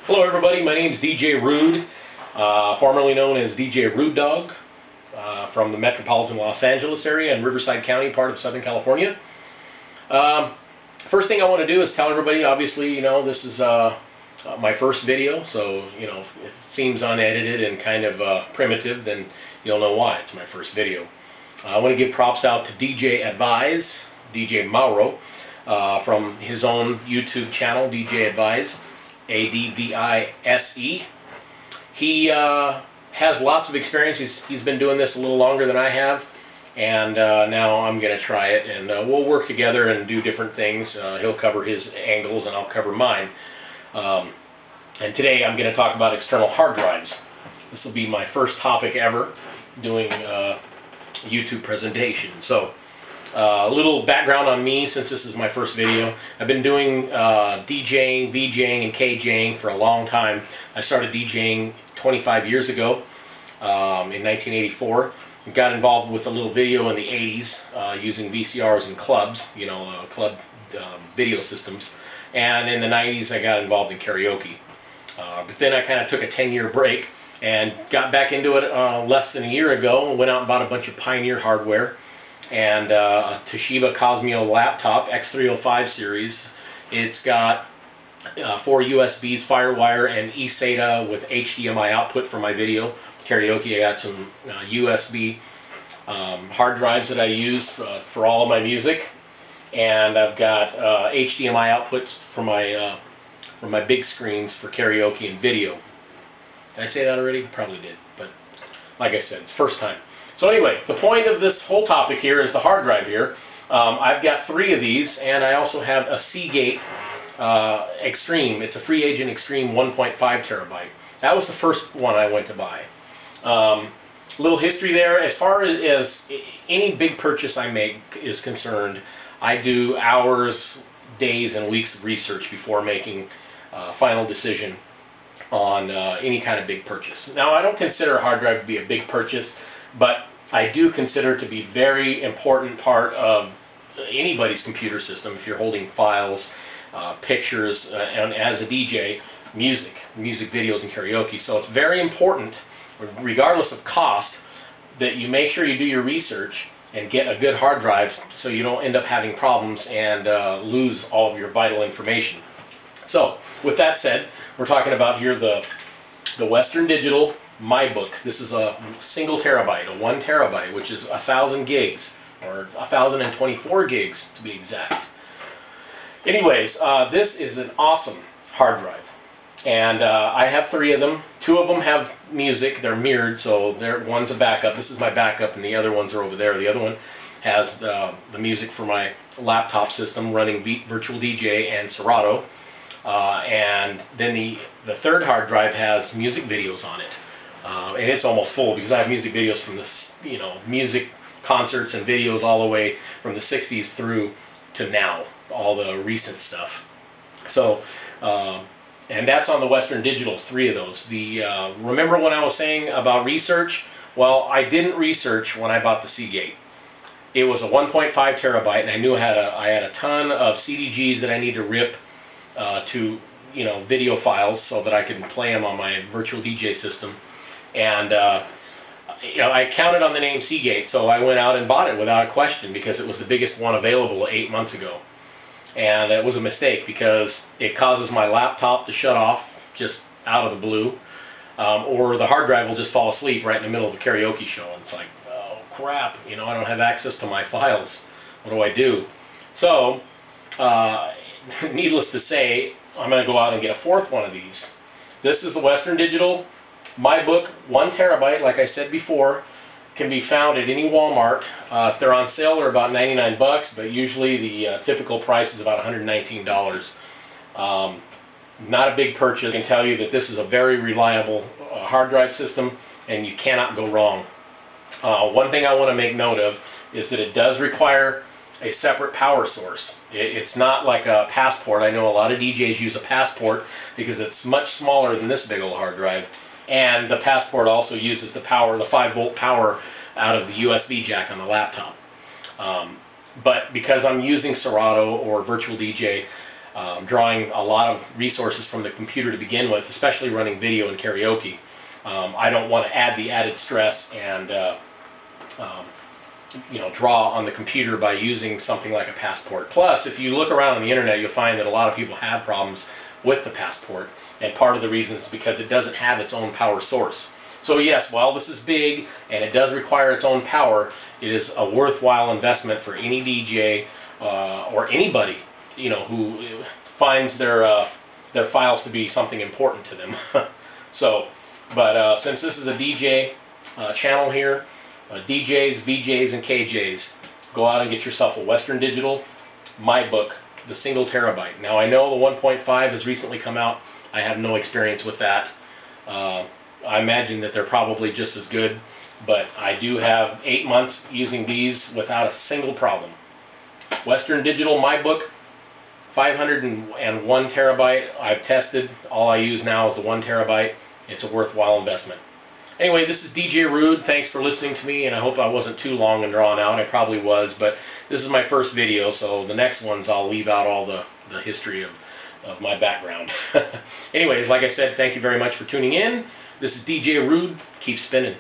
Hello everybody, my name is DJ Rude, formerly known as DJ Rude Dog, from the metropolitan Los Angeles area and Riverside County, part of Southern California. First thing I want to do is tell everybody, obviously, this is my first video, so, if it seems unedited and kind of primitive, then you'll know why. It's my first video. I want to give props out to DJ Advise, DJ Mauro, from his own YouTube channel, DJ Advise. A-D-V-I-S-E. He has lots of experience. He's been doing this a little longer than I have, and now I'm going to try it, and we'll work together and do different things. He'll cover his angles, and I'll cover mine. And today I'm going to talk about external hard drives. This will be my first topic ever doing YouTube presentation. So, a little background on me, since this is my first video. I've been doing DJing, VJing, and KJing for a long time. I started DJing 25 years ago in 1984. Got involved with a little video in the 80s using VCRs and clubs, club video systems. And in the 90s I got involved in karaoke. But then I kind of took a 10-year break and got back into it less than a year ago and went out and bought a bunch of Pioneer hardware and a Toshiba Cosmeo laptop, X305 series. It's got 4 USBs, FireWire, and eSATA with HDMI output for my video. Karaoke, I got some USB hard drives that I use for all of my music. And I've got HDMI outputs for my big screens for karaoke and video. Did I say that already? Probably did, but like I said, it's first time. So anyway, the point of this whole topic here is the hard drive here. I've got 3 of these, and I also have a Seagate Extreme. It's a Free Agent Extreme 1.5 terabyte. That was the first one I went to buy. Little history there. As far as any big purchase I make is concerned, I do hours, days, and weeks of research before making a final decision on any kind of big purchase. Now, I don't consider a hard drive to be a big purchase, but I do consider it to be a very important part of anybody's computer system if you're holding files, pictures, and as a DJ, music videos, and karaoke. So it's very important, regardless of cost, that you make sure you do your research and get a good hard drive so you don't end up having problems and lose all of your vital information. So, with that said, we're talking about here the Western Digital MyBook. This is a single terabyte, a 1 terabyte, which is 1,000 gigs, or 1,024 gigs to be exact. Anyways, this is an awesome hard drive, and I have 3 of them. 2 of them have music. They're mirrored, so one's a backup. This is my backup, and the other ones are over there. The other one has the music for my laptop system running Virtual DJ and Serato, and then the 3rd hard drive has music videos on it. And it's almost full because I have music videos from the, music concerts and videos all the way from the 60s through to now, all the recent stuff. So, and that's on the Western Digital, 3 of those. Remember when I was saying about research? Well, I didn't research when I bought the Seagate. It was a 1.5 terabyte, and I knew I had a ton of CDGs that I need to rip to, video files so that I could play them on my Virtual DJ system. And, I counted on the name Seagate, so I went out and bought it without a question because it was the biggest one available 8 months ago. And it was a mistake because it causes my laptop to shut off just out of the blue, or the hard drive will just fall asleep right in the middle of the karaoke show. And it's like, oh crap, I don't have access to my files. What do I do? So, needless to say, I'm going to go out and get a 4th one of these. This is the Western Digital MyBook 1 terabyte, like I said before. Can be found at any Walmart. If they're on sale, they're about 99 bucks, but usually the typical price is about $119. Not a big purchase. I can tell you that this is a very reliable hard drive system, and you cannot go wrong. One thing I want to make note of is that it does require a separate power source. It's not like a Passport. I know a lot of DJs use a Passport because it's much smaller than this big old hard drive. And the Passport also uses the 5-volt power out of the USB jack on the laptop. But because I'm using Serato or Virtual DJ, drawing a lot of resources from the computer to begin with, especially running video and karaoke. I don't want to add the added stress and draw on the computer by using something like a Passport. Plus, if you look around on the internet, you'll find that a lot of people have problems with the Passport, and part of the reason is because it doesn't have its own power source. So yes, while this is big and it does require its own power, it is a worthwhile investment for any DJ or anybody who finds their files to be something important to them. But since this is a DJ channel here, DJs, VJs, and KJs, go out and get yourself a Western Digital MyBook, the single terabyte. Now I know the 1.5 has recently come out. I have no experience with that. I imagine that they're probably just as good, but I do have 8 months using these without a single problem. Western Digital MyBook, 501 terabyte. I've tested. All I use now is the 1 terabyte. It's a worthwhile investment. Anyway, this is DJ Rude. Thanks for listening to me, and I hope I wasn't too long and drawn out. I probably was, but this is my first video, so the next ones I'll leave out all the history of my background. Anyways, like I said, thank you very much for tuning in. This is DJ Rude. Keep spinning.